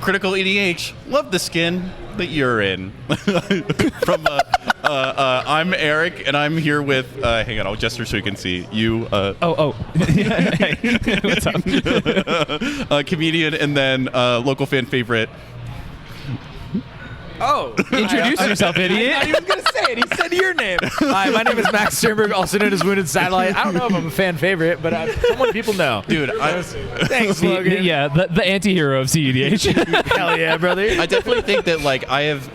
Critical EDH, love the skin that you're in. From I'm Eric, and I'm here with. Hang on, I'll gesture so you can see you. Hey, what's up? Comedian, and then local fan favorite. Oh, Introduce yourself, idiot. I was going to say it. He said your name. Hi, my name is Max Sternberg, also known as Wounded Satellite. I don't know if I'm a fan favorite, but someone people know. Dude, Thanks, Logan. Yeah, the anti-hero of CEDH. Hell yeah, brother. I definitely think that like I have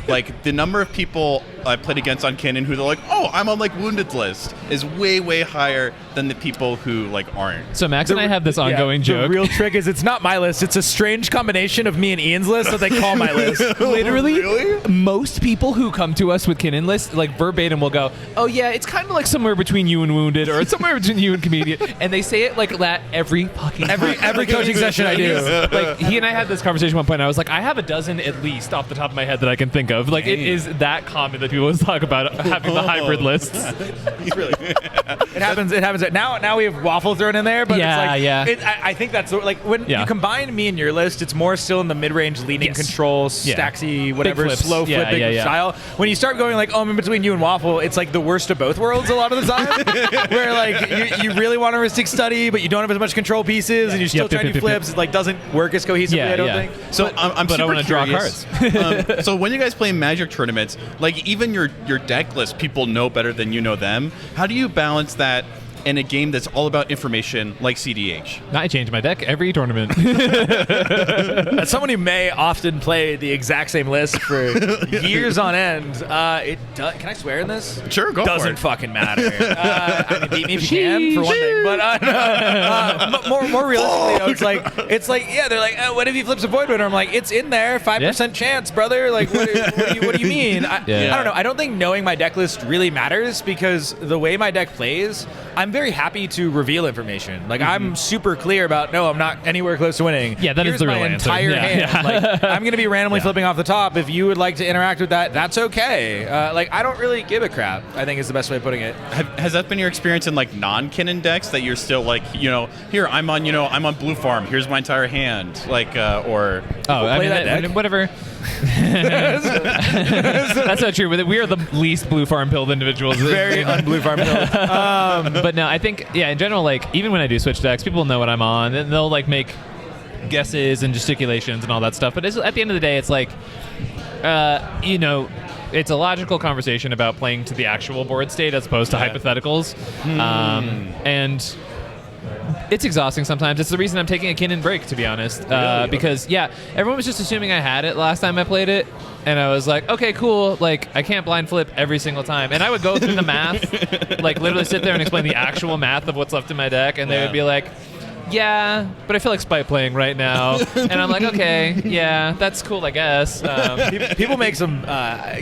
like the number of people I played against on Kenan who they're like, oh, I'm on like Wounded's list is way higher than the people who like aren't. So Max and I have this ongoing joke. The real trick is it's not my list. It's a strange combination of me and Ian's list that they call my list. Literally, Really? most people who come to us with Kenan lists, like verbatim, will go, "Oh yeah, it's kind of like somewhere between you and Wounded, or it's somewhere between you and Comedian," and they say it like that every fucking time. Every coaching session I do. Like he and I had this conversation at one point. And I was like, I have a dozen at least off the top of my head that I can think of. Like it is that common that people talk about having the hybrid lists. It happens. Now we have waffle thrown in there, but Yeah, it's like, yeah. I think that's like when you combine me and your list, it's more still in the mid-range leaning control, stacksy, whatever, flips. slow flip, big style. When you start going like, oh, I'm in between you and waffle, it's like the worst of both worlds a lot of the time. Where like you really want a Ristic study, but you don't have as much control pieces, and you're still trying to do flips. It like doesn't work as cohesively. I don't think. So I'm but I super want to draw curious. cards. So when you guys play Magic tournaments, like even your deck list, people know better than you know them. How do you balance that in a game that's all about information like CDH? I change my deck every tournament. As someone who may often play the exact same list for years on end, can I swear in this? Sure, go for it. Doesn't fucking matter. I mean, beat me if you can, for one thing. But more realistically, though, it's like, yeah, they're like, what if he flips a Void Winter? I'm like, it's in there, 5% chance, brother. Like, what do you mean? I don't know. I don't think knowing my deck list really matters because the way my deck plays, I'm very happy to reveal information. Like I'm super clear about no, I'm not anywhere close to winning. Yeah, that Here's is the my real answer. entire hand. Yeah. Like I'm going to be randomly flipping off the top. If you would like to interact with that, that's okay. Like I don't really give a crap, I think is the best way of putting it. Has that been your experience in like non-Kenan decks that you're still like, here I'm on Blue Farm. Here's my entire hand, like or I mean, that deck? whatever. That's not true. We are the least Blue Farm pilled individuals. Very un-Blue Farm pilled. But no, I think in general, like even when I do switch decks, people know what I'm on, and they'll like make guesses and gesticulations and all that stuff. But at the end of the day, it's like, it's a logical conversation about playing to the actual board state as opposed to hypotheticals, and it's exhausting sometimes. It's the reason I'm taking a Kenan break, to be honest. Because, everyone was just assuming I had it last time I played it. And I was like, okay, cool. Like, I can't blind flip every single time. And I would go through the math, like literally sit there and explain the actual math of what's left in my deck. And they would be like, yeah, but I feel like spite playing right now. And I'm like, okay, yeah, that's cool, I guess. People make some...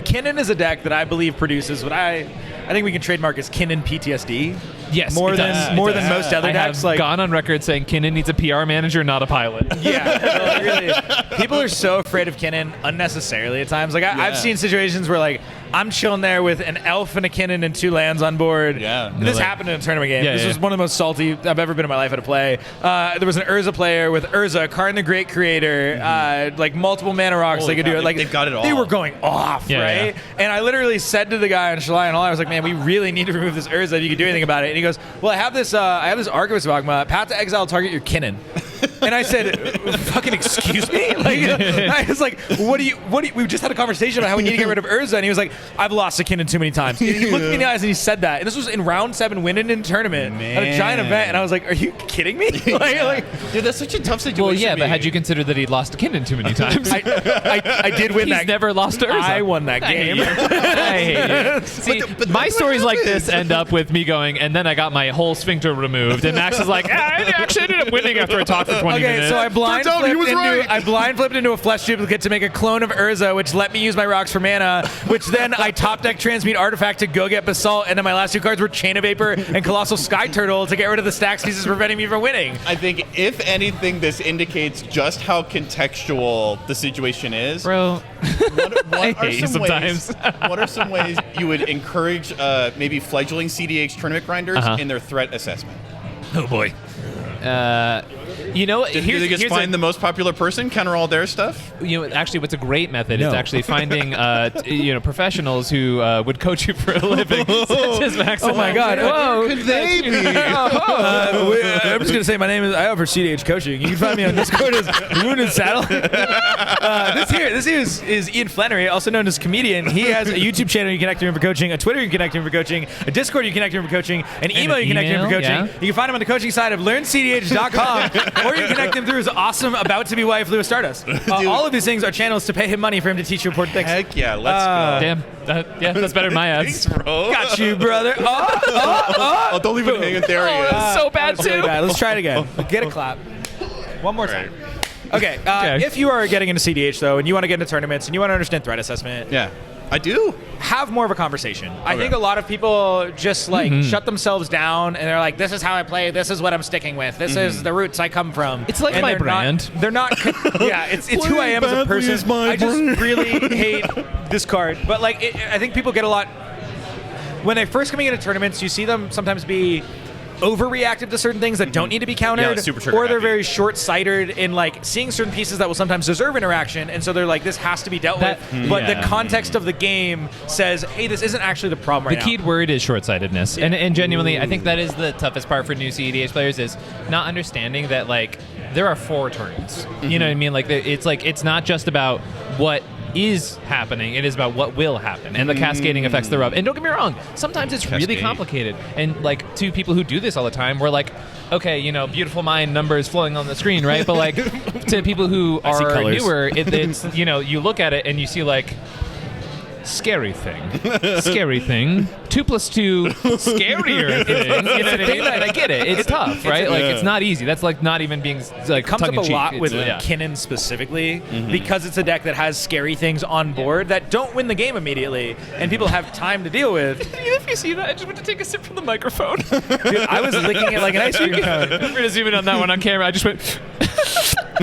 Kenan is a deck that I believe produces what I think we can trademark as Kenan PTSD. Yes, more than most other decks. I have gone on record saying Kenan needs a PR manager, not a pilot. Yeah, really. People are so afraid of Kenan unnecessarily at times. Like I've seen situations where like I'm chilling there with an elf and a Kenan and 2 lands on board. Yeah, this happened in a tournament game. This was one of the most salty I've ever been in my life at a play. There was an Urza player with Urza, Karn the Great Creator, like multiple mana rocks. They could do it. Like they've got it all. They were going off, right? And I literally said to the guy on Shalai and all, I was like, man, we really need to remove this Urza if you could do anything about it. And he goes, well, I have this Archivist of Agma. Path to exile, target your Kenan. And I said, fucking excuse me? Like, I was like, what do you, we just had a conversation about how we need to get rid of Urza. And he was like, I've lost a Kenan too many times. And he looked me in the eyes and he said that. And this was in round 7, winning in tournament at a giant event. And I was like, are you kidding me? Dude, that's such a tough situation. Well, yeah, but had you considered that he'd lost to Kenan too many times? I did win that. He's never lost to Urza. I won that game. I hate you. See, but my stories like this end up with me going, and then I got my whole sphincter removed. And Max is like, I actually ended up winning after I talked for 20 minutes. Okay, so I blind flipped into a flesh duplicate to make a clone of Urza, which let me use my rocks for mana, which then I top deck Transmute Artifact to go get Basalt, and then my last 2 cards were Chain of Vapor and Colossal Sky Turtle to get rid of the stacks pieces preventing me from winning. I think, if anything, this indicates just how contextual the situation is. Bro, what hate you sometimes. What are some ways you would encourage maybe fledgling CDH tournament grinders in their threat assessment? oh boy. You know, Do they just find the most popular person, counter all their stuff? You know, actually, what's a great method is actually finding, professionals who would coach you for a living. Such as Max. Oh my God! Whoa, could they be? I'm just gonna say my name is. I offer CDH coaching. You can find me on Discord as Wounded Saddle. This here is Ian Flannery, also known as Comedian. He has a YouTube channel you can connect him for coaching, a Twitter you can connect him for coaching, a Discord you can connect him for coaching, an email you can connect him for coaching. Yeah. You can find him on the coaching side of LearnCDH.com, or you can connect him through his awesome about-to-be wife, Lewis Stardust. All of these things are channels to pay him money for him to teach you important things. Heck yeah, let's go. Damn. That's better than my ads. Thanks, bro. Got you, brother. Oh, don't leave it hanging there. Oh, that's so bad That's really too. bad. Let's try it again. Get a clap. One more time. Okay, if you are getting into CDH, though, and you want to get into tournaments, and you want to understand threat assessment, Yeah, I do. have more of a conversation. I think a lot of people just, shut themselves down, and they're like, this is how I play, this is what I'm sticking with, this is the roots I come from. It's like And my they're brand. They're not, yeah, it's who I am as a person. I just really hate this card. But, I think people get a lot, when they're first coming into tournaments, you see them sometimes be overreactive to certain things that don't need to be countered, like super trigger or they're happy. very short-sighted in seeing certain pieces that will sometimes deserve interaction, and so they're like, this has to be dealt with. But the context of the game says, hey, this isn't actually the problem right now. The key word is short-sightedness, and genuinely, I think that is the toughest part for new CEDH players is not understanding that there are 4 turns. You know what I mean? It's not just about what is happening, it is about what will happen and the cascading effects thereof. And don't get me wrong, sometimes it's really complicated, and to people who do this all the time, we're like, okay, beautiful mind numbers flowing on the screen, right? But to people who are newer, it's you look at it and you see scary thing 2 + 2 scarier thing. You know what I mean? I get it, it's tough, right? It's not easy. That's not even being it comes up a lot with yeah. Kenan specifically, because it's a deck that has scary things on board that don't win the game immediately, and people have time to deal with. If you see that, I just went to take a sip from the microphone. Dude, I was licking it like an ice cream cone. I'm going to zoom in on that one on camera. I just went...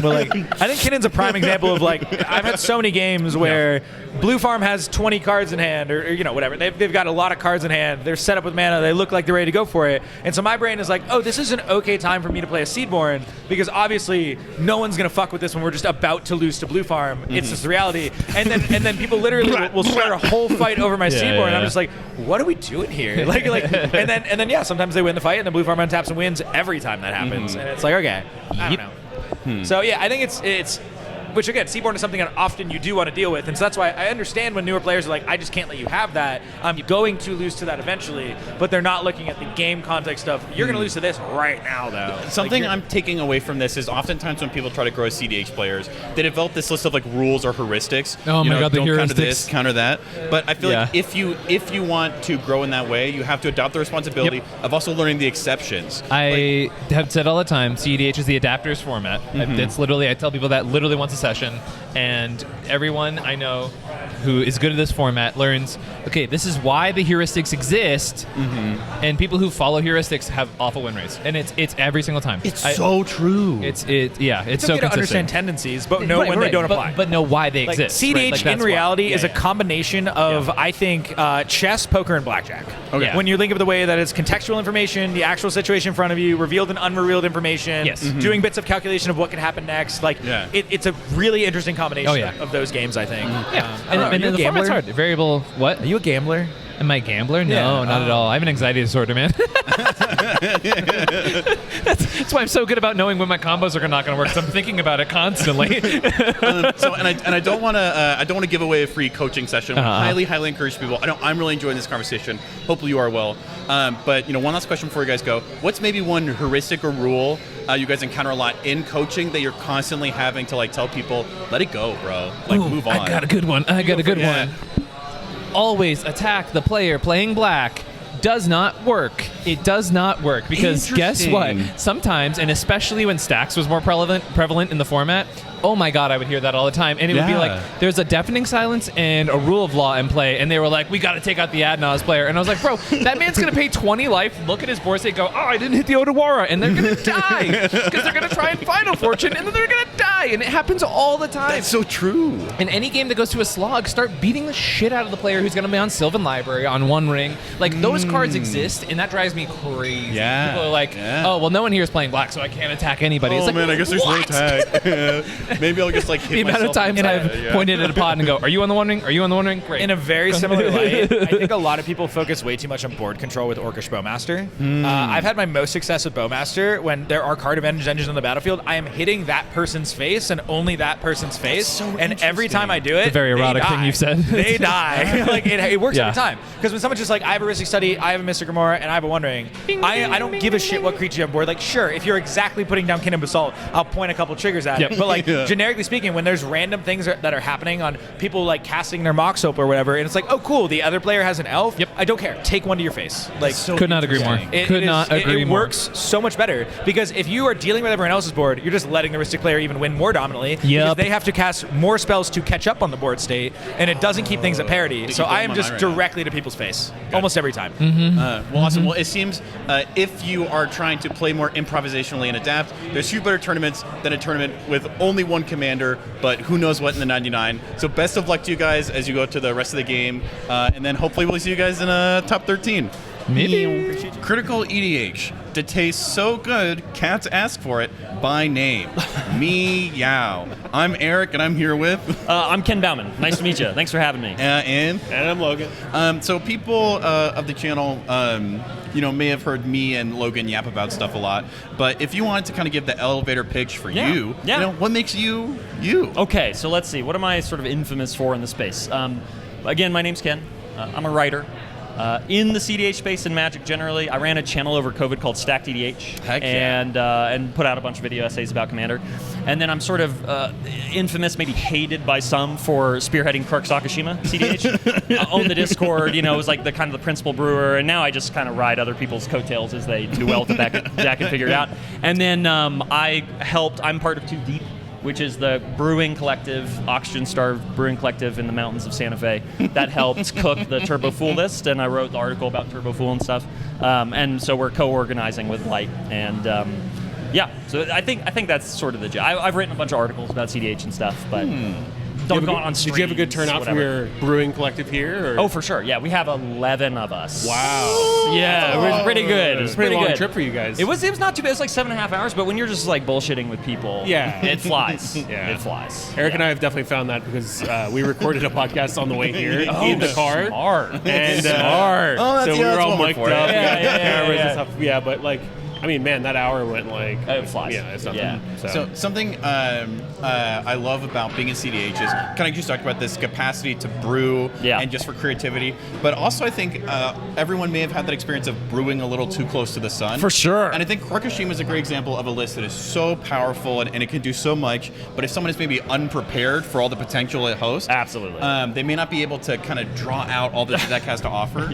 But I think Kenan's a prime example of I've had so many games where Blue Farm has 20 cards in hand, or whatever. They've got a lot of cards in hand. They're set up with mana. They look like they're ready to go for it. And so my brain is like, oh, this is an okay time for me to play a Seedborn, because obviously no one's gonna fuck with this when we're just about to lose to Blue Farm. It's just the reality. And then people literally will start a whole fight over my Seedborn, and I'm just like, what are we doing here? And then yeah, sometimes they win the fight, and then Blue Farm untaps and wins every time that happens. And it's like, okay, I don't know. So yeah, I think it's which again, Seaborn is something that often you do want to deal with, and so that's why I understand when newer players are like, I just can't let you have that. I'm going to lose to that eventually, but they're not looking at the game context of, you're going to lose to this right now, though. Something I'm taking away from this is oftentimes when people try to grow as CDH players, they develop this list of rules or heuristics. Oh my God, the don't counter heuristics. this, counter that. But I feel like if you want to grow in that way, you have to adopt the responsibility of also learning the exceptions. I have said all the time, CEDH is the adapters format. It's literally, I tell people that literally once a session, and everyone I know who is good at this format learns, okay, this is why the heuristics exist, and people who follow heuristics have awful win rates, and it's every single time. It's so true. It's so okay consistent. to understand tendencies, but know when they don't apply. But know why they exist. CDH in reality is a combination of, I think, chess, poker, and blackjack. Okay. When you think of the way that it's contextual information, the actual situation in front of you, revealed and unrevealed information, doing bits of calculation of what could happen next. It's a really interesting combination of those games, I think. And the format's hard. Variable, what? Are you a gambler? Am I a gambler? No, not at all. I have an anxiety disorder, man. That's why I'm so good about knowing when my combos are not going to work. So I'm thinking about it constantly. I don't want to give away a free coaching session. I highly encourage people. I'm really enjoying this conversation. Hopefully you are well. But one last question before you guys go. What's maybe one heuristic or rule you guys encounter a lot in coaching that you're constantly having to tell people, let it go, bro. Move on. I got a good one. One. Always attack the player playing black. Does not work. It does not work, because guess what? Sometimes, and especially when stacks was more prevalent in the format, oh my God, I would hear that all the time. And it would be like, there's a deafening silence and a rule of law in play. And they were like, we got to take out the Ad Nauseam player. And I was like, bro, that man's going to pay 20 life, look at his board state, go, oh, I didn't hit the Odawara. And they're going to die. Because they're going to try and Final Fortune, and then they're going to die. And it happens all the time. That's so true. In any game that goes to a slog, start beating the shit out of the player who's going to be on Sylvan Library, on One Ring. Those cards exist, and that drives me me crazy. Yeah. People are like, oh, well, no one here is playing black, so I can't attack anybody. Oh It's like, man, I guess there's no what? attack. Maybe I'll just like hit The amount of myself in times the I've head. pointed at a pod and go, are you on the One Ring? Are you on the One Ring? Great. In a very similar light, I think a lot of people focus way too much on board control with Orcish Bowmaster. I've had my most success with Bowmaster when there are card advantage engines on the battlefield. I am hitting that person's face and only that person's face. And every time I do it, It's a very erotic they thing die. you've said. They die. Like it works Yeah. every time. Because when someone's just like, I have a Risky Study, I have a Mystic Remora, and I have a One Ring, I don't give a shit what creature you have on board. Like, sure, if you're exactly putting down Kenan Basalt, I'll point a couple triggers at it. But like, generically speaking, when there's random things that are happening on people like casting their Mox Soap or whatever, and it's like, oh cool, the other player has an elf. Yep. I don't care. Take one to your face. Like, Could not agree more. Could not agree it more. works so much better because if you are dealing with everyone else's board, you're just letting the Ristic player even win more dominantly. Because Yep. they have to cast more spells to catch up on the board state, and it doesn't keep things at parity. So I am just directly to people's face almost every time. Well, awesome. Well, it seems if you are trying to play more improvisationally and adapt, there's few better tournaments than a tournament with only one commander, but who knows what in the 99. So best of luck to you guys as you go to the rest of the game, and then hopefully we'll see you guys in top 13. Maybe. Critical EDH. To taste so good, cats ask for it by name. Meow. I'm Eric, and I'm here with... I'm Ken Baumann. Nice to meet you. Thanks for having me. And I'm Logan. So people of the channel, may have heard me and Logan yap about stuff a lot. But if you wanted to kind of give the elevator pitch for you, what makes you you? Okay, so let's see. What am I sort of infamous for in the space? Again, my name's Ken. I'm a writer. In the CDH space and Magic generally, I ran a channel over COVID called Stacked EDH. Heck yeah. And put out a bunch of video essays about Commander. And then I'm sort of infamous, maybe hated by some for spearheading Karksakashima CDH. I own the Discord, was like the kind of the principal brewer, and now I just kind of ride other people's coattails as they do well with the deck and figure it out. And then I'm part of TOODEEP, which is the brewing collective, oxygen-starved brewing collective in the mountains of Santa Fe that helped cook the Turbo Fool list, and I wrote the article about Turbo Fool and stuff. And so we're co-organizing with Light, and so I think that's sort of the job. I've written a bunch of articles about CDH and stuff, but don't go on streams. Did you have a good turnout from your brewing collective here? Or? Oh, for sure. Yeah, we have 11 of us. Wow. Yeah, it was pretty good. It was pretty long good. trip for you guys. It was not too bad. It was like 7.5 hours, but when you're just like bullshitting with people, it flies. It flies. Eric and I have definitely found that because we recorded a podcast on the way here in the car. Smart. And, smart. So we were all mic'd up. Cameras and stuff. Yeah, but like, I mean, man, that hour went like... It flies. Yeah, it's nothing. Yeah. So something I love about being in CDH is kind of just talked about this capacity to brew and just for creativity. But also I think everyone may have had that experience of brewing a little too close to the sun. For sure. And I think Karkashima is a great example of a list that is so powerful and it can do so much. But if someone is maybe unprepared for all the potential it hosts, absolutely, they may not be able to kind of draw out all that deck has to offer.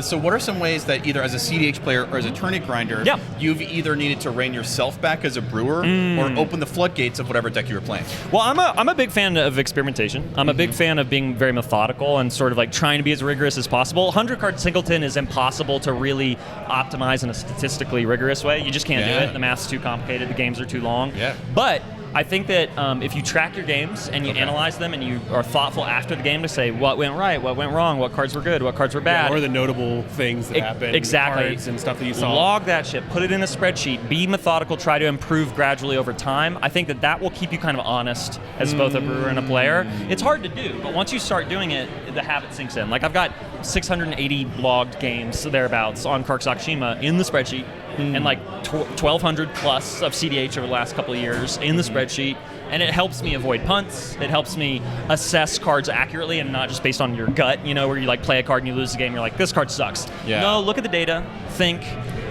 So what are some ways that either as a CDH player or as a tournament grinder, you've either needed to rein yourself back as a brewer or open the floodgates of whatever deck you were playing? Well, I'm a big fan of experimentation. I'm a big fan of being very methodical and sort of like trying to be as rigorous as possible. 100 card singleton is impossible to really optimize in a statistically rigorous way. You just can't do it. The math's too complicated. The games are too long. But I think that if you track your games and you analyze them and you are thoughtful after the game to say what went right, what went wrong, what cards were good, what cards were bad. Or the notable things that happened. Exactly. Cards and stuff that you saw. Log that shit. Put it in a spreadsheet. Be methodical. Try to improve gradually over time. I think that will keep you kind of honest as both a brewer and a player. It's hard to do, but once you start doing it, the habit sinks in. Like I've got 680 logged games thereabouts on Karksakashima in the spreadsheet. And like 1,200 plus of CDH over the last couple of years in the spreadsheet. And it helps me avoid punts. It helps me assess cards accurately and not just based on your gut, where you like play a card and you lose the game, you're like, this card sucks. No, look at the data, think.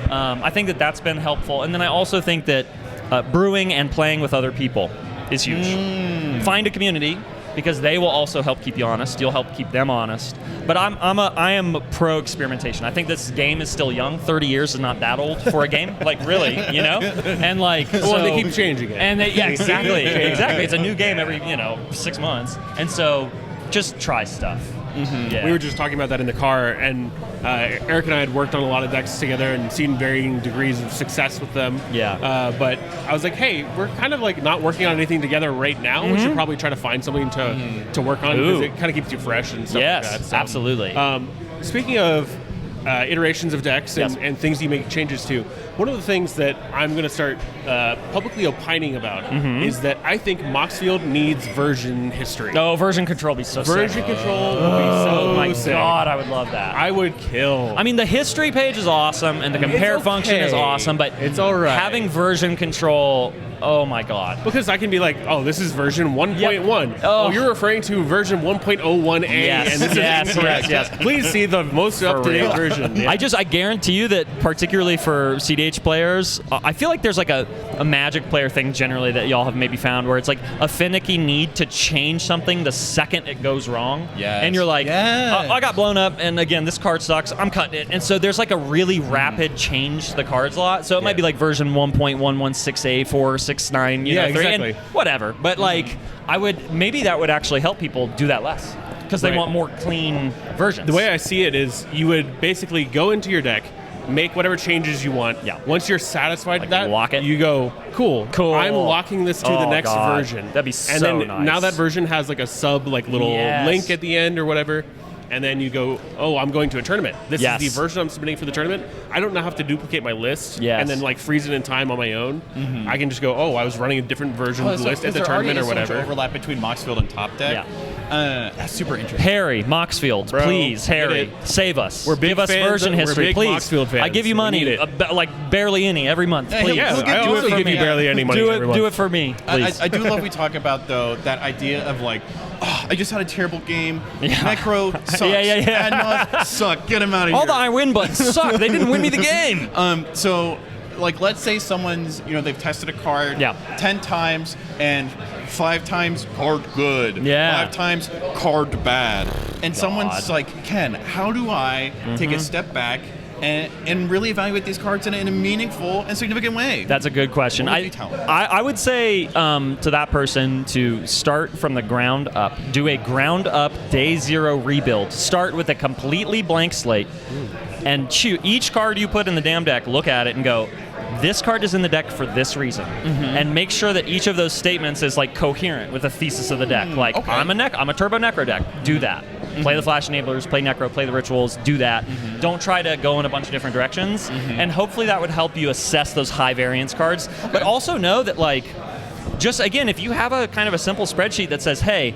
I think that that's been helpful. And then I also think that brewing and playing with other people is huge. Find a community, because they will also help keep you honest. You'll help keep them honest. But I am pro experimentation. I think this game is still young. 30 years is not that old for a game. Like really, And like, well, they keep changing it. And exactly. It's a new game every 6 months. And so, just try stuff. We were just talking about that in the car, and Eric and I had worked on a lot of decks together and seen varying degrees of success with them. But I was like, hey, we're kind of like not working on anything together right now. We should probably try to find something to work on because it kind of keeps you fresh and stuff like that. So, absolutely. Speaking of iterations of decks and things you make changes to. One of the things that I'm going to start publicly opining about is that I think Moxfield needs version history. No, version control would be so sick. Version control would be so Oh my sick. god, I would love that. I would kill. I mean, the history page is awesome, and the compare function is awesome, but it's all right. Having version control, oh my god. Because I can be like, oh, this is version 1.1. Yep. Oh, you're referring to version 1.01a, Yes, and this is incorrect. yes. Please see the most up-to-date version. Yeah. I guarantee you that particularly for CDH players, I feel like there's like a Magic player thing generally that y'all have maybe found where it's like a finicky need to change something the second it goes wrong. Yes. And you're like, Yes. I got blown up, and again, this card sucks, I'm cutting it. And so there's like a really rapid change to the cards a lot. So it might be like version 1.116a, 469, you know, 3, exactly. and whatever. But like, maybe that would actually help people do that less because they want more clean versions. The way I see it is you would basically go into your deck, make whatever changes you want. Yeah. Once you're satisfied with that, lock it. you go, cool. I'm locking this to the next God. version. That'd be so And then nice. now that version has like a sub like little link at the end or whatever. And then you go, oh, I'm going to a tournament. This is the version I'm submitting for the tournament. I don't have to duplicate my list and then like freeze it in time on my own. I can just go, oh, I was running a different version of the list at the tournament or whatever. Much overlap between Moxfield and Top Deck. That's super interesting. Harry, Moxfield, Bro, please, Harry, save us. We're big Give us fans version of- we're history, big please. Moxfield fans. I give you We money, need it. like barely any every month, please. Yeah, We'll I do it also for give me. you barely any money every month. Do it for me, please. I do love we talk about, though, that idea of like, oh, I just had a terrible game. Necro sucks. Admon suck. Get him out of here. All the I win buttons suck. They didn't win me the game. So, like, let's say someone's, they've tested a card 10 times and 5 times card good. 5 times card bad. And someone's like, Ken, how do I take a step back and really evaluate these cards in a meaningful and significant way? That's a good question. What would you tell them? I would say to that person to start from the ground up. Do a ground up day 0 rebuild. Start with a completely blank slate and choose each card you put in the damn deck, look at it and go, this card is in the deck for this reason. And make sure that each of those statements is like coherent with the thesis of the deck. Like, I'm a turbo necro deck. Do that. Play the flash enablers, play necro, play the rituals, do that. Don't try to go in a bunch of different directions. And hopefully that would help you assess those high variance cards. But also know that, like, just again, if you have a kind of a simple spreadsheet that says, hey,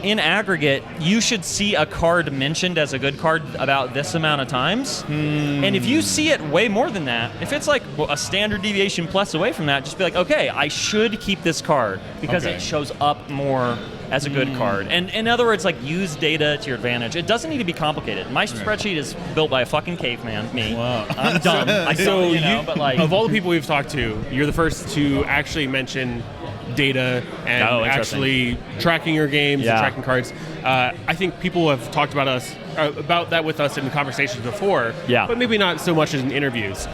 in aggregate, you should see a card mentioned as a good card about this amount of times. And if you see it way more than that, if it's like a standard deviation plus away from that, just be like, okay, I should keep this card because it shows up more as a good card. And in other words, like, use data to your advantage. It doesn't need to be complicated. My spreadsheet is built by a fucking caveman, me. Wow. I'm dumb. But like, of all the people we've talked to, you're the first to actually mention data and actually tracking your games and tracking cards. I think people have talked about that with us in conversations before, but maybe not so much in interviews.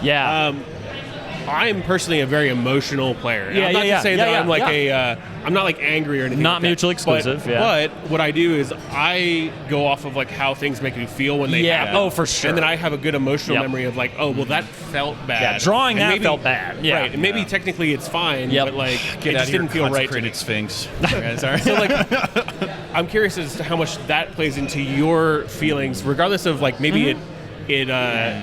I'm personally a very emotional player. I'm not to say that I'm like I'm not like angry or anything. Not like mutually that. exclusive. But what I do is I go off of like how things make me feel when they happen. Oh, for sure. And then I have a good emotional memory of like, oh, well, that felt bad. Yeah, drawing and that felt bad. Yeah. Right. And maybe technically it's fine, but like Get it out just of here, didn't feel right to me. consecrated Sphinx. Okay, sorry. So like, I'm curious as to how much that plays into your feelings, regardless of like maybe it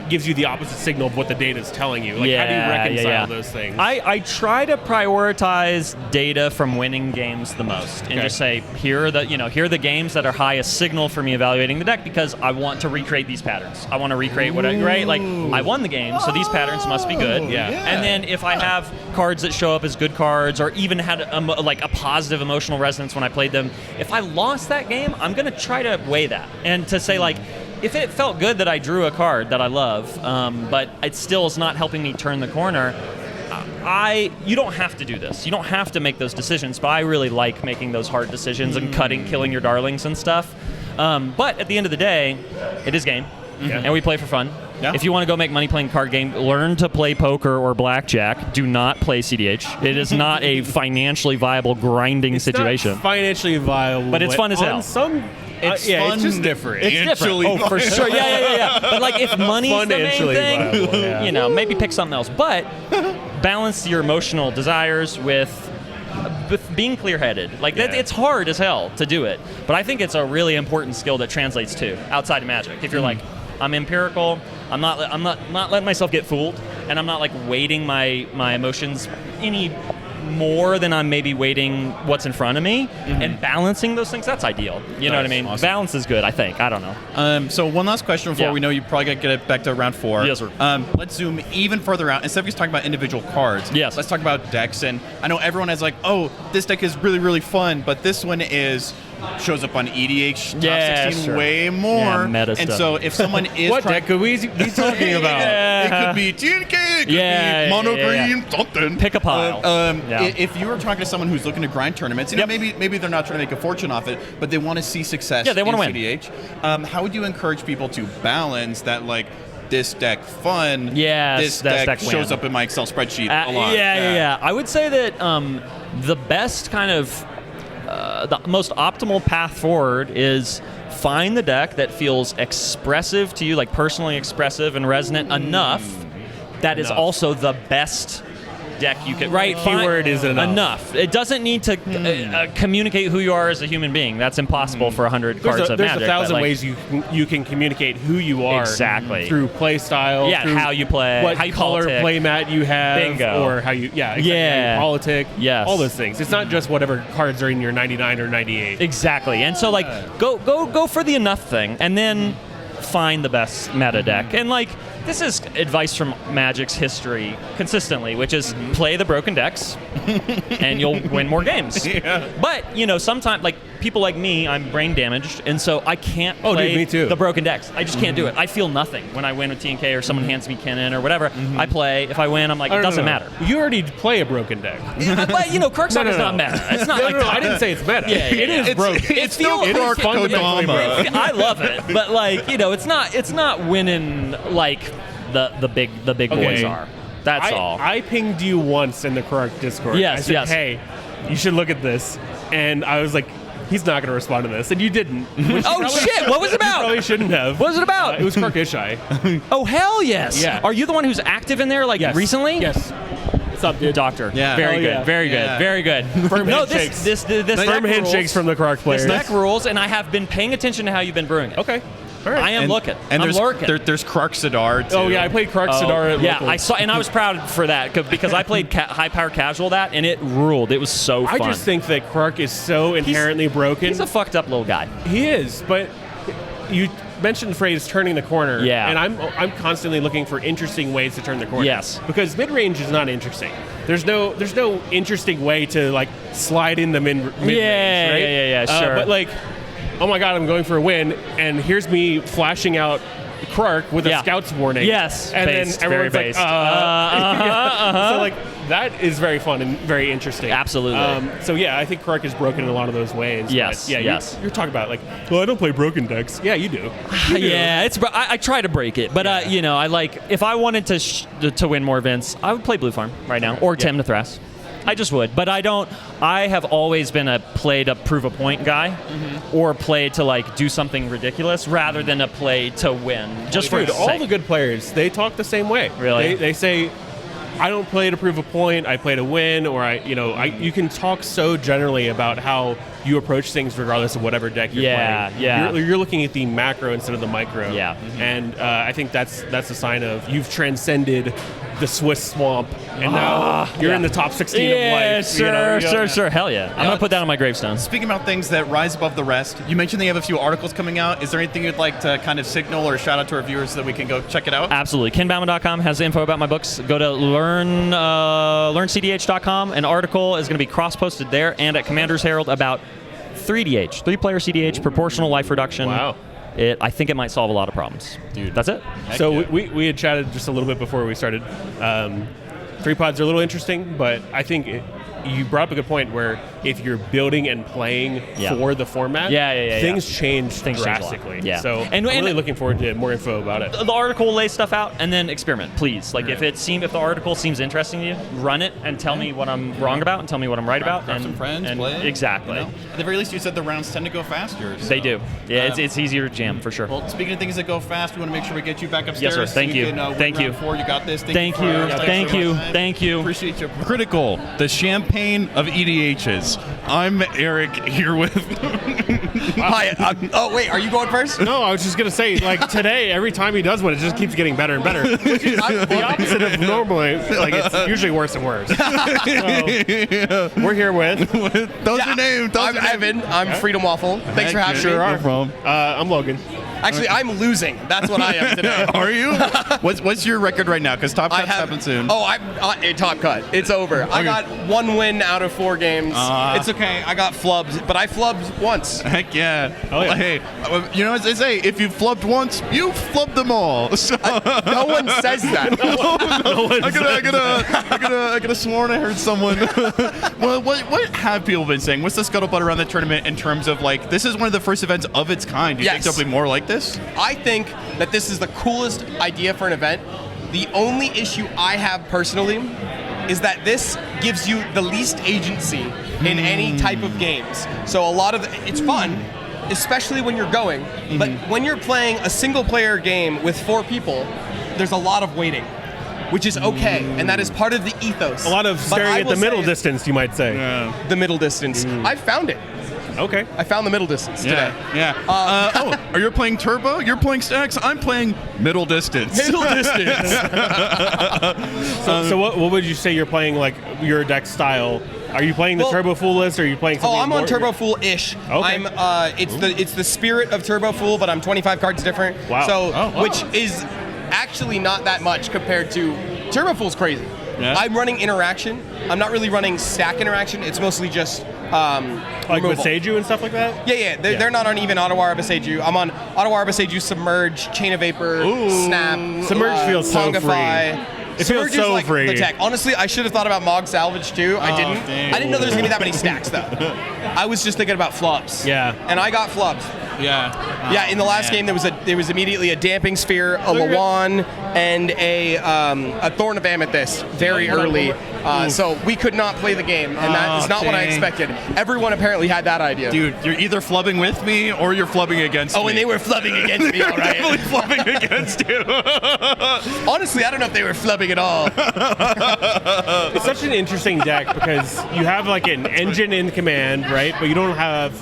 gives you the opposite signal of what the data is telling you. Like, how do you reconcile those things? I try to prioritize data from winning games the most, and just say, here are the games that are highest signal for me evaluating the deck, because I want to recreate these patterns. I want to recreate what I won the game, so these patterns must be good. And then if I have cards that show up as good cards, or even had a positive emotional resonance when I played them, if I lost that game, I'm going to try to weigh that and to say, like, if it felt good that I drew a card that I love, but it still is not helping me turn the corner, you don't have to do this. You don't have to make those decisions, but I really like making those hard decisions and killing your darlings and stuff. But at the end of the day, it is game, and we play for fun. If you want to go make money playing card game, learn to play poker or blackjack. Do not play CDH. It is not a financially viable grinding situation. Not financially viable, but it's fun as hell. It's fun. It's just different. It's different. Oh, for sure. Yeah. But like, if money's the main thing, maybe pick something else. But balance your emotional desires with being clear-headed. Like, it's hard as hell to do it. But I think it's a really important skill that translates to outside of Magic. If you're like, I'm empirical. I'm not letting myself get fooled, and I'm not like weighting my emotions any more than I'm maybe weighting what's in front of me, and balancing those things. That's ideal. You know what I mean? Awesome. Balance is good, I think. I don't know. So one last question before we know you probably got to get it back to round 4. Yes, sir. Let's zoom even further out. Instead of just talking about individual cards, Yes. let's talk about decks. And I know everyone has like, oh, this deck is really, really fun, but this one shows up on EDH top 16 sure. way more. Yeah, meta and stuff. so if someone is What deck could we be talking about? It could be TNK, it could be mono green, something. Pick a pile. If you were talking to someone who's looking to grind tournaments, you know, maybe they're not trying to make a fortune off it, but they want to see success Yeah, they want to in win. CDH. How would you encourage people to balance that, like, this deck fun, Yes, this this deck deck shows win. up in my Excel spreadsheet a lot? Yeah. I would say that the best kind of the most optimal path forward is find the deck that feels expressive to you, like personally expressive and resonant enough that is also the best deck you could. Right, keyword is enough. It doesn't need to communicate who you are as a human being. That's impossible for 100 cards of There's Magic. a thousand but, like, ways you can communicate who you are. Exactly. Through play style. Yeah, through how you play, what how you color politic. play mat you have. Bingo. Or how you, exactly, Yeah. how you politic. Yes. All those things. It's not just whatever cards are in your 99 or 98. Exactly. And so like go for the enough thing, and then find the best meta deck. And like this is advice from Magic's history consistently, which is play the broken decks and you'll win more games. But, you know, sometimes like people like me, I'm brain damaged, and so I can't play me too. the broken decks. I just can't do it. I feel nothing when I win with TNK or someone hands me Kenan or whatever. I play. If I win, I'm like, it doesn't matter. You already play a broken deck. But, you know, Kirksong is not meta. It's not like I didn't say it's meta. Yeah, It is broken. It's still It is fundamentally broken. I love it, but like, you know, it's not winning like the big boys are. That's all. I pinged you once in the correct Discord. Yes, I said, yes. hey, you should look at this. And I was like, he's not going to respond to this. And you didn't. Oh shit! What was it You about? probably shouldn't have. What was it about? It was Kirk Ishai. Oh hell yes! Yeah. Are you the one who's active in there like Yes. recently? Yes. What's up, dude? Doctor. Yeah. Very Hell good. yeah. Very good. Yeah. Very good. Firm No, handshakes. this Firm deck handshakes rules. from the correct players. This deck rules, and I have been paying attention to how you've been brewing it. Okay. All right. I am looking. And I'm there's lurking. there's Krark-Sidar too. Oh, yeah, I played Kark Sidar at Yeah, local. I saw, and I was proud for that because I played high power casual that, and it ruled. It was so I fun. just think that Kark is so inherently broken. He's a fucked up little guy. He is, but you mentioned the phrase turning the corner. Yeah. And I'm constantly looking for interesting ways to turn the corner. Yes. Because mid-range is not interesting. There's no interesting way to like slide in the mid-range, Yeah, right? yeah, sure. But like, oh my god, I'm going for a win, and here's me flashing out Krark with a scout's warning. Yes, and based, then everyone's very like, based. So like that is very fun and very interesting. Absolutely. So yeah, I think Krark is broken in a lot of those ways. Yes, But yeah, yes. You're talking about like, well, I don't play broken decks. Yeah, you do. Yeah, I try to break it, but you know, I like if I wanted to win more events, I would play Blue Farm right now or Tim to Thras. I just would, but I don't. I have always been a play to prove a point guy, or play to like do something ridiculous rather than a play to win. Just for Dude, its all sake. the good players, they talk the same way. Really? They say, I don't play to prove a point. I play to win, or you can talk so generally about how you approach things regardless of whatever deck you're playing. Yeah. You're looking at the macro instead of the micro. Yeah. And I think that's a sign of you've transcended the Swiss swamp, and now you're in the top 16 of life. Sure. Hell yeah. I'm gonna put that on my gravestone. Speaking about things that rise above the rest, you mentioned they have a few articles coming out. Is there anything you'd like to kind of signal or shout out to our viewers so that we can go check it out? Absolutely. KenBaumann.com has info about my books. Go to learncdh.com. An article is going to be cross-posted there and at Commander's Herald about 3DH, 3-player CDH, proportional life reduction. Wow. I think it might solve a lot of problems. Dude. That's it. So we had chatted just a little bit before we started. 3 pods are a little interesting, but I think you brought up a good point where if you're building and playing for the format, things change drastically. Yeah. So And I'm really looking forward to more info about it. The article will lay stuff out and then experiment, please. Like if the article seems interesting to you, run it and tell me what I'm wrong about and tell me what I'm right about. Grab And some friends, and play. Exactly. You know? At the very least, you said the rounds tend to go faster. So. They do. Yeah, it's easier to jam for sure. Well, speaking of things that go fast, we want to make sure we get you back upstairs. Yes, sir. Thank so you. Can, Thank win you. round 4. You got this. Thank for- you. thanks Thank so you. much. Thank you. Appreciate you. Critical, the champagne of EDHs. I'm Eric here with. Hi. Oh wait, are you going first? No, I was just gonna say, like today, every time he does one, it just keeps getting better and better. Which is the opposite of normally. Like it's usually worse and worse. So, we're here with. Those are names. I'm Evan. I'm FreedomWaffle. Thanks for having me. No problem. I'm Logan. Actually, I'm losing. That's what I am today. Are you? What's your record right now? Because Top Cut's happen soon. Oh, I'm Top Cut. It's over. I got 1 win out of 4 games. It's okay. I got flubbed, but I flubbed once. Heck yeah. Oh, yeah. Hey, you know as they say, if you flubbed once, you flubbed them all. So No one says that. I could have sworn I heard someone. Well, what have people been saying? What's the scuttlebutt around the tournament in terms of like this is one of the first events of its kind? Do you think there'll be more like this? I think that this is the coolest idea for an event. The only issue I have personally is that this gives you the least agency in any type of games. So a lot of it's fun, especially when you're going, but when you're playing a single player game with 4 people, there's a lot of waiting, which is okay, and that is part of the ethos. A lot of staring at the middle distance, you might say. Yeah. The middle distance. I found it. Okay. I found the middle distance today. Yeah. Are you playing turbo? You're playing stacks. I'm playing middle distance. Middle distance. So what would you say you're playing, like your deck style? Are you playing the Turbo Fool list, or are you playing something I'm on more? Turbo Fool-ish. Okay. I'm it's the spirit of Turbo Fool, but I'm 25 cards different. Wow. So which is actually not that much compared to Turbo Fool's crazy. Yeah. I'm running interaction. I'm not really running stack interaction. It's mostly just like with removal. Seiju and stuff like that? Yeah. They're not on even Ottawara Beseiju. I'm on Ottawara Beseiju, Submerge, Chain of Vapor, Snap. Submerge feels so Pongify. free. It Submerge feels so is like free. the tech. Honestly, I should have thought about Mog Salvage too. I didn't. dang. I didn't know there was gonna be that many stacks though. I was just thinking about Flubs. Yeah. And I got Flubs. Yeah. In the last game there was immediately a Damping Sphere, a Lawan, and a Thorn of Amethyst very early. So we could not play the game, and that is not what I dang. expected. Everyone apparently had that idea. Dude, you're either flubbing with me or you're flubbing against me. Oh, and they were flubbing against me, all right. Definitely flubbing against you. Honestly, I don't know if they were flubbing at all. It's such an interesting deck because you have like an engine in command, right? But you don't have.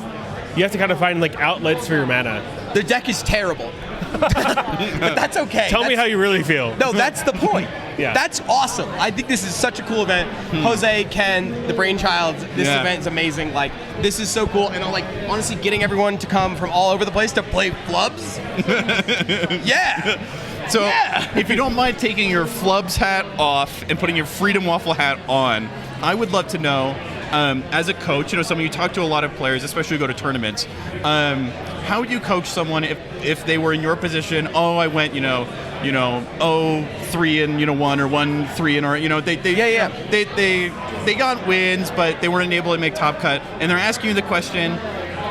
You have to kind of find like outlets for your mana. The deck is terrible. But that's okay. Tell me how you really feel. No, that's the point. Yeah. That's awesome. I think this is such a cool event. Jose, Ken, the brainchild, this event is amazing. Like, this is so cool. And like, honestly, getting everyone to come from all over the place to play Flubs. Yeah. So, if you don't mind taking your Flubs hat off and putting your FreedomWaffle hat on, I would love to know, as a coach, some of you talk to a lot of players, especially who go to tournaments. How would you coach someone if they were in your position? Oh, I went, 3 and 1 or 1 3 and or they got wins, but they weren't able to make top cut, and they're asking you the question: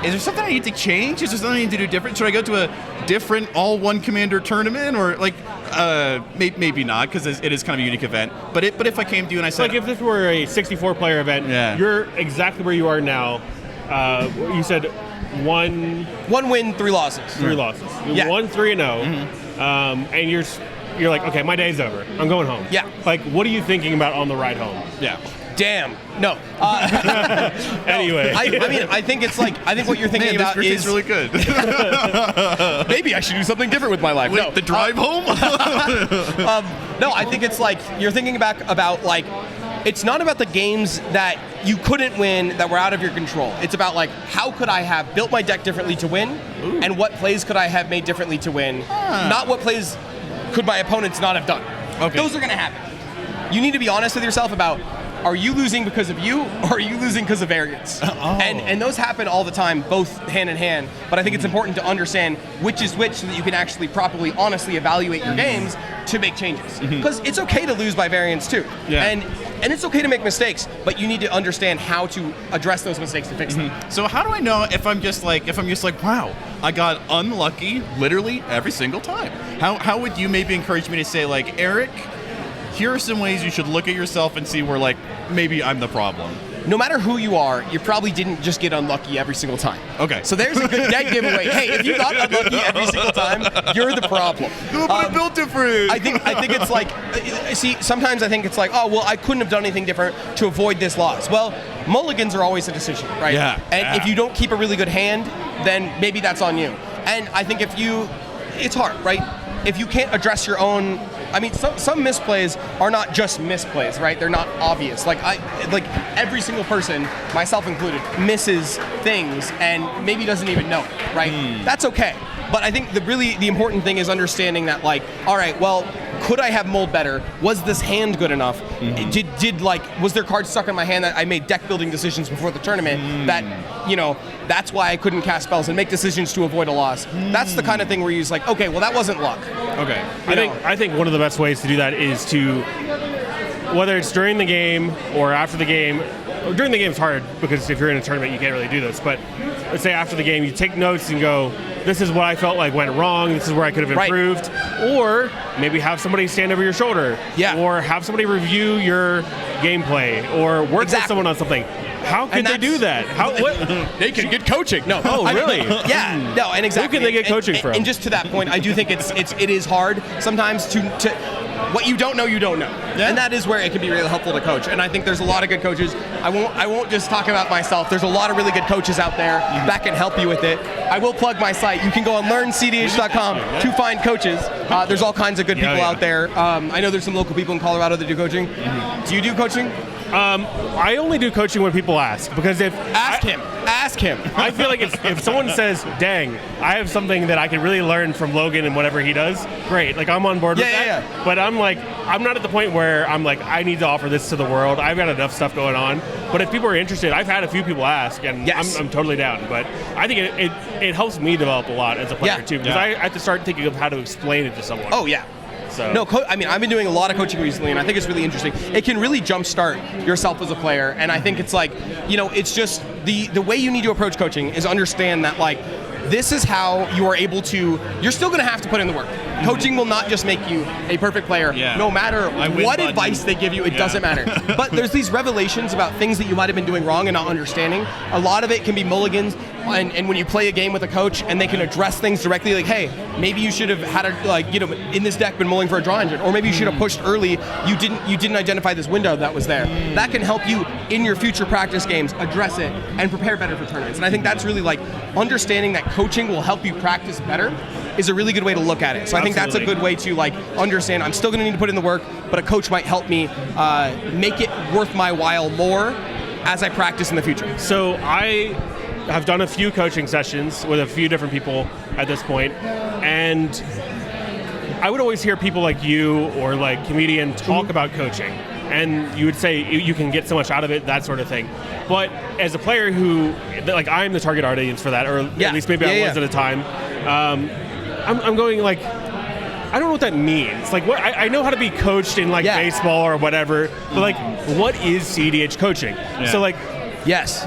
is there something I need to change? Is there something I need to do different? Should I go to a different all-one commander tournament, or like maybe not, because it is kind of a unique event. But if I came to you and I said, like if this were a 64-player event, you're exactly where you are now. You said 1 win, 3 losses. 3 losses. Yeah. 1 3-0, and you're like, okay, my day's over. I'm going home. Yeah. Like, what are you thinking about on the ride home? yeah. Damn. No. Anyway, I think it's like, I think what you're thinking about is really good. maybe I should do something different with my life. Wait, No. the drive home? No, I think it's like you're thinking back about like it's not about the games that you couldn't win that were out of your control. It's about like how could I have built my deck differently to win, and what plays could I have made differently to win, not what plays could my opponents not have done. Okay. Those are going to happen. You need to be honest with yourself about, are you losing because of you, or are you losing because of variance? And those happen all the time, both hand in hand. But I think it's important to understand which is which so that you can actually properly, honestly evaluate your games to make changes. Because it's okay to lose by variance too. Yeah. And it's okay to make mistakes, but you need to understand how to address those mistakes to fix them. So how do I know if I'm just like, wow, I got unlucky literally every single time? How would you maybe encourage me to say, like, Eric, here are some ways you should look at yourself and see where, like, maybe I'm the problem? no matter who you are, you probably didn't just get unlucky every single time. Okay. So there's a good dead giveaway. Hey, if you got unlucky every single time, you're the problem. I built different. I think it's like, sometimes I think it's like, oh, well, I couldn't have done anything different to avoid this loss. Well, mulligans are always a decision, right? Yeah. And if you don't keep a really good hand, then maybe that's on you. And I think it's hard, right? If you can't address your own, some misplays are not just misplays, right? They're not obvious. Like every single person, myself included, misses things and maybe doesn't even know it, right? That's okay. But I think the important thing is understanding that, like, all right, well, could I have mulled better? Was this hand good enough? Was there cards stuck in my hand that I made deck building decisions before the tournament that, that's why I couldn't cast spells and make decisions to avoid a loss. That's the kind of thing where you're just like, okay, well, that wasn't luck. Okay. I think one of the best ways to do that is to, whether it's during the game or after the game. During the game is hard because if you're in a tournament, you can't really do this. But let's say after the game, you take notes and go, this is what I felt like went wrong. This is where I could have improved. Right. Or maybe have somebody stand over your shoulder. Yeah. Or have somebody review your gameplay or work with someone on something. How can they do that? They can get coaching. No. Oh, really? Yeah. No, and exactly. Who can they get coaching from? And just to that point, I do think it is hard sometimes to what you don't know, you don't know. Yeah. And that is where it can be really helpful to coach. And I think there's a lot of good coaches. I won't just talk about myself. There's a lot of really good coaches out there that can help you with it. I will plug my site. You can go on learncdh.com to find coaches. There's all kinds of good people out there. I know there's some local people in Colorado that do coaching. Do you do coaching? I only do coaching when people ask, because ask him. I feel like if someone says, "Dang, I have something that I can really learn from Logan and whatever he does," great. Like, I'm on board with that. Yeah. But I'm not at the point where I'm like, I need to offer this to the world. I've got enough stuff going on. But if people are interested, I've had a few people ask, and I'm totally down. But I think it helps me develop a lot as a player too, because I have to start thinking of how to explain it to someone. Oh yeah. So. No, I've been doing a lot of coaching recently, and I think it's really interesting. It can really jumpstart yourself as a player, and I think it's like, it's just the way you need to approach coaching is understand that, like, this is how you are able to, you're still going to have to put in the work. Coaching will not just make you a perfect player, no matter what advice they give you, it doesn't matter. But there's these revelations about things that you might have been doing wrong and not understanding. A lot of it can be mulligans, and when you play a game with a coach and they can address things directly, like, hey, maybe you should have had in this deck been mulling for a draw engine, or maybe you should have pushed early, you didn't identify this window that was there. That can help you in your future practice games address it and prepare better for tournaments. And I think that's really, like, understanding that coaching will help you practice better is a really good way to look at it. So I think that's a good way to, like, understand I'm still going to need to put in the work, but a coach might help me make it worth my while more as I practice in the future. So I have done a few coaching sessions with a few different people at this point, and I would always hear people like you or like Comedian talk about coaching, and you would say you can get so much out of it, that sort of thing. But as a player who, like, I'm the target audience for that, or at least maybe I was at a time, I'm going, like, I don't know what that means. Like, what I know how to be coached in, like, baseball or whatever, but, like, what is CDH coaching? So, like,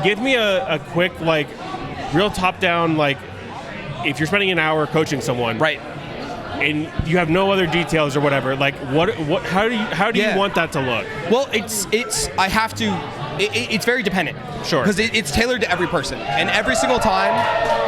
give me a quick, like, real top-down, like, if you're spending an hour coaching someone, right, and you have no other details or whatever, like, how do you want that to look? Well, it's very dependent. Sure. Because it's tailored to every person, and every single time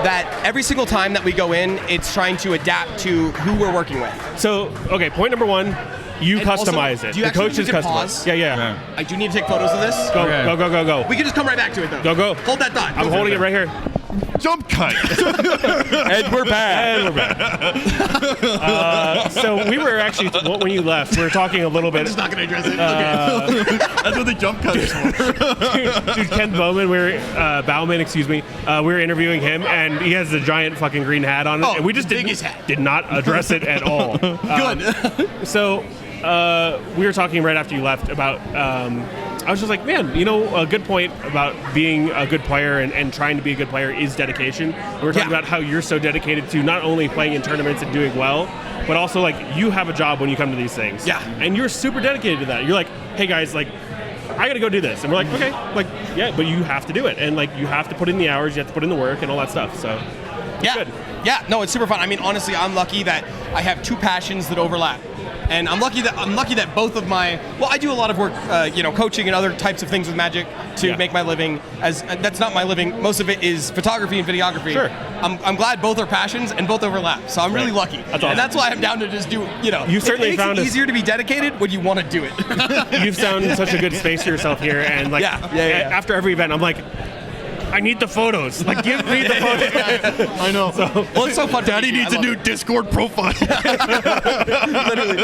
that we go in, it's trying to adapt to who we're working with. So, okay, point number one, you customize it. The coach is customized. Yeah. I do need to take photos of this. Go. We can just come right back to it, though. Go. Hold that thought. I'm holding it right here. Jump cut. And we're back. So we were actually, when you left, we were talking a little bit. I'm just not going to address it. Okay. That's what the jump cut is for. Dude, Ken Baumann, Baumann, excuse me. We were interviewing him, and he has a giant fucking green hat on, and we just did not address it at all. Good. So we were talking right after you left about. I was just like, man, a good point about being a good player and trying to be a good player is dedication. We were talking about how you're so dedicated to not only playing in tournaments and doing well, but also, like, you have a job when you come to these things. Yeah. And you're super dedicated to that. You're like, hey guys, like, I gotta go do this. And we're like, okay, like, yeah, but you have to do it. And, like, you have to put in the hours, you have to put in the work and all that stuff. So, good. Yeah, no, it's super fun. I mean, honestly, I'm lucky that I have two passions that overlap. And I'm lucky that both of my I do a lot of work, coaching and other types of things with Magic to make my living. As that's not my living. Most of it is photography and videography. Sure. I'm glad both are passions and both overlap. So I'm really lucky. That's awesome. And that's why I'm down to just do. You certainly it makes found it easier to be dedicated when you want to do it. You've found such a good space for yourself here, and after every event, I'm like, I need the photos. Like, give me the photos. I know. Well, it's so fun. Daddy needs a new Discord profile. Literally.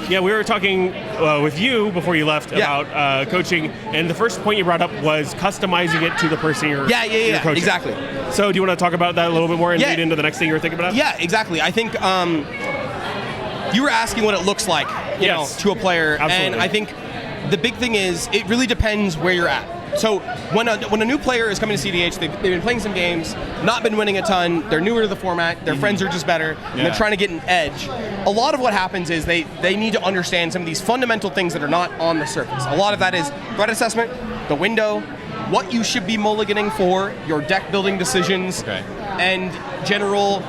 We were talking with you before you left about coaching, and the first point you brought up was customizing it to the person you're coaching. Exactly. So do you want to talk about that a little bit more and lead into the next thing you were thinking about? Yeah, exactly. I think you were asking what it looks like, to a player. Absolutely. And I think the big thing is it really depends where you're at. So when a new player is coming to CDH, they've been playing some games, not been winning a ton, they're newer to the format, their friends are just better, and they're trying to get an edge. A lot of what happens is they need to understand some of these fundamental things that are not on the surface. A lot of that is threat assessment, the window, what you should be mulliganing for, your deck building decisions, and general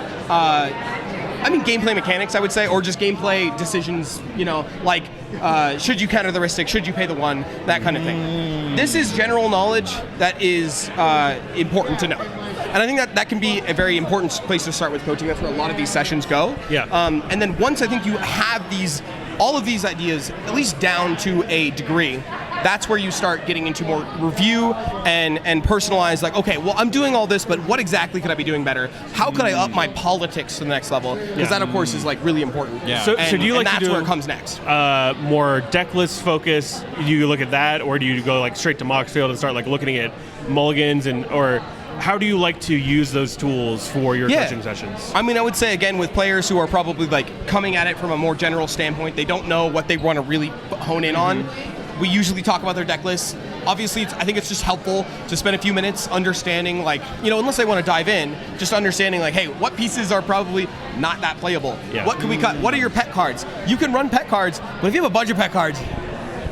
gameplay mechanics, I would say, or just gameplay decisions, like should you counter the Ristic, should you pay the 1, that kind of thing. This is general knowledge that is important to know. And I think that can be a very important place to start with coaching. That's where a lot of these sessions go. Yeah. And then once I think you have all of these ideas, at least down to a degree, that's where you start getting into more review and personalized, like, okay, well, I'm doing all this, but what exactly could I be doing better? How could I up my politics to the next level? Because that, of course, is like really important. Yeah. So do you like that's to do where it comes next. More deck list focus? Do you look at that, or do you go like straight to Moxfield and start like looking at mulligans, or how do you like to use those tools for your coaching sessions? I mean, I would say, again, with players who are probably like coming at it from a more general standpoint, they don't know what they want to really hone in on. We usually talk about their deck lists. Obviously, I think it's just helpful to spend a few minutes understanding, like, unless they want to dive in, just understanding, like, hey, what pieces are probably not that playable? Yeah. What can we cut? What are your pet cards? You can run pet cards, but if you have a bunch of pet cards,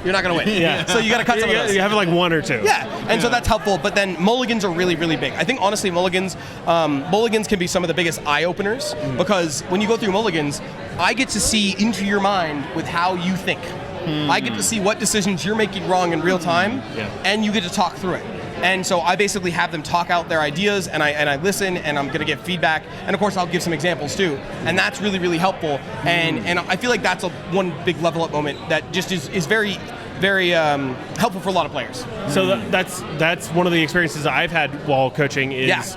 you're not going to win. Yeah. So you got to cut some of those. You have like 1 or 2. Yeah, and so that's helpful. But then mulligans are really, really big. I think, honestly, mulligans can be some of the biggest eye-openers because when you go through mulligans, I get to see into your mind with how you think. I get to see what decisions you're making wrong in real time, and you get to talk through it. And so I basically have them talk out their ideas, and I listen, and I'm going to give feedback, and of course I'll give some examples too. And that's really, really helpful. And I feel like that's one big level up moment that just is very, very helpful for a lot of players. So that's one of the experiences I've had while coaching is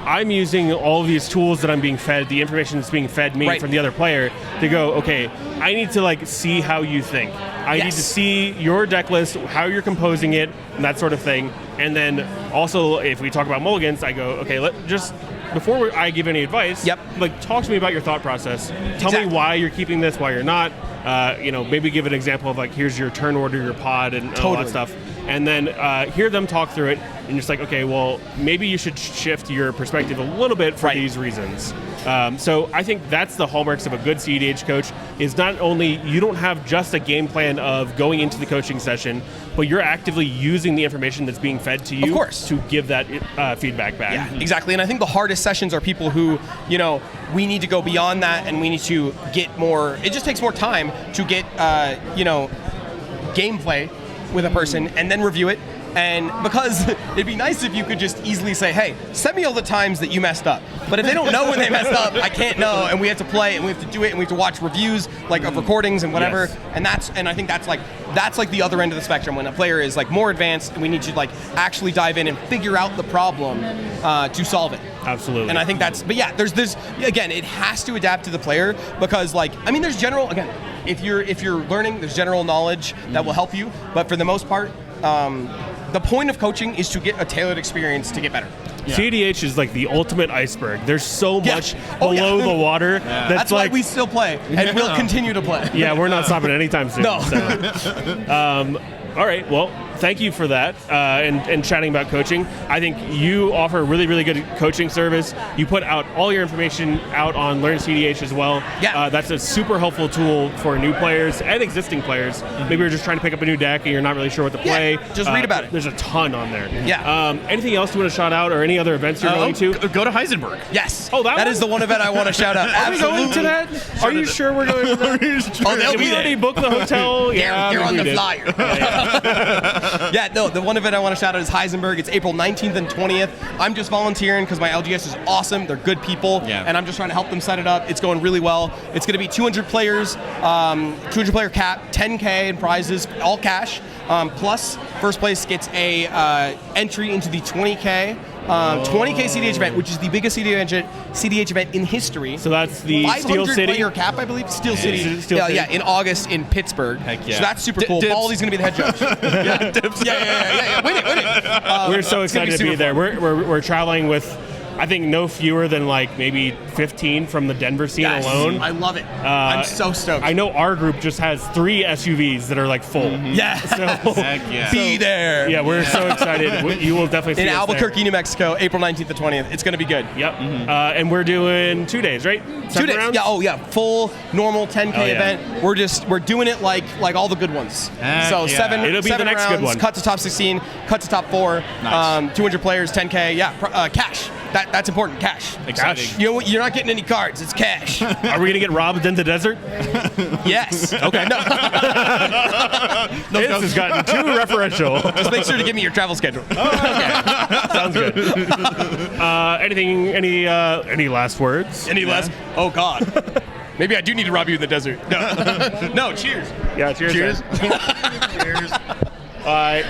I'm using all of these tools that I'm being fed, the information that's being fed me from the other player, to go, okay, I need to like see how you think. I need to see your deck list, how you're composing it, and that sort of thing. And then also, if we talk about mulligans, I go, okay, before I give any advice, like talk to me about your thought process. Tell me why you're keeping this, why you're not. Maybe give an example of like, here's your turn order, your pod, and all that stuff. And then hear them talk through it, and just like, okay, well, maybe you should shift your perspective a little bit for these reasons. So I think that's the hallmarks of a good CEDH coach, is not only you don't have just a game plan of going into the coaching session, but you're actively using the information that's being fed to you to give that feedback back. Yeah, exactly. And I think the hardest sessions are people who, we need to go beyond that, and we need to get more, it just takes more time to get, gameplay with a person and then review it. And because it'd be nice if you could just easily say, hey, send me all the times that you messed up. But if they don't know when they messed up, I can't know, and we have to play, and we have to do it, and we have to watch reviews like of recordings and whatever. And I think that's like the other end of the spectrum, when a player is like more advanced and we need to like actually dive in and figure out the problem to solve it. Absolutely. And I think there's again, it has to adapt to the player, because there's general, again, if you're learning, there's general knowledge that will help you, but for the most part, the point of coaching is to get a tailored experience to get better. Yeah. CEDH is like the ultimate iceberg. There's so much below the water. That's like, why we still play, and we'll continue to play. Yeah, we're not stopping anytime soon. No. So. All right, well, thank you for that and chatting about coaching. I think you offer a really, really good coaching service. You put out all your information out on Learn CDH as well. Yeah. That's a super helpful tool for new players and existing players. Maybe you're just trying to pick up a new deck and you're not really sure what to play. Just read about it. There's a ton on there. Yeah. Anything else you want to shout out or any other events you're going to? Go to Heisenberg. Yes. Oh, that is the one event I want to shout out. Are we going to that? Are you sure we're going to that? Oh, they'll Did be we there. already book the hotel? They're on maybe the we did. flyer. Yeah, no, the one event I want to shout out is Heisenberg. It's April 19th and 20th. I'm just volunteering because my LGS is awesome. They're good people, and I'm just trying to help them set it up. It's going really well. It's going to be 200 players, 200 player cap, 10K in prizes, all cash. Plus, first place gets a entry into the 20K 20K CDH event, which is the biggest CDH event in history. So that's the Steel 500 City player cap, I believe. Steel City. Steel City. Yeah, in August in Pittsburgh. Heck yeah. So that's super cool. Dibs. Baldy's going to be the head judge. Yeah. Win it. We're so It's gonna excited to be super there. fun. We're traveling with, I think, no fewer than like maybe 15 from the Denver scene Yes. alone. I love it. I'm so stoked. I know our group just has 3 SUVs that are like full. Yeah. So, Heck yeah. Be there. yeah, we're so excited. You will definitely see In us Albuquerque, New Mexico, April 19th to 20th. It's going to be good. there. Yep. And we're doing 2 days, right? 2 7 days. rounds? Yeah. Full normal 10K Oh, yeah. event. We're doing it like all the good ones. Heck So yeah. 7 It'll be the 7 next good rounds, one. cut to top 16, cut to top 4, Nice. 200 players, 10K. Yeah, cash. That's important. Cash. Gosh. You're not getting any cards. It's cash. Are we going to get robbed in the desert? Yes. Okay. No. This has gotten too referential. Just make sure to give me your travel schedule. Sounds good. Any last words? Any less? Oh God. Maybe I do need to rob you in the desert. No. No. Cheers. Yeah, cheers. Cheers. Cheers. Bye.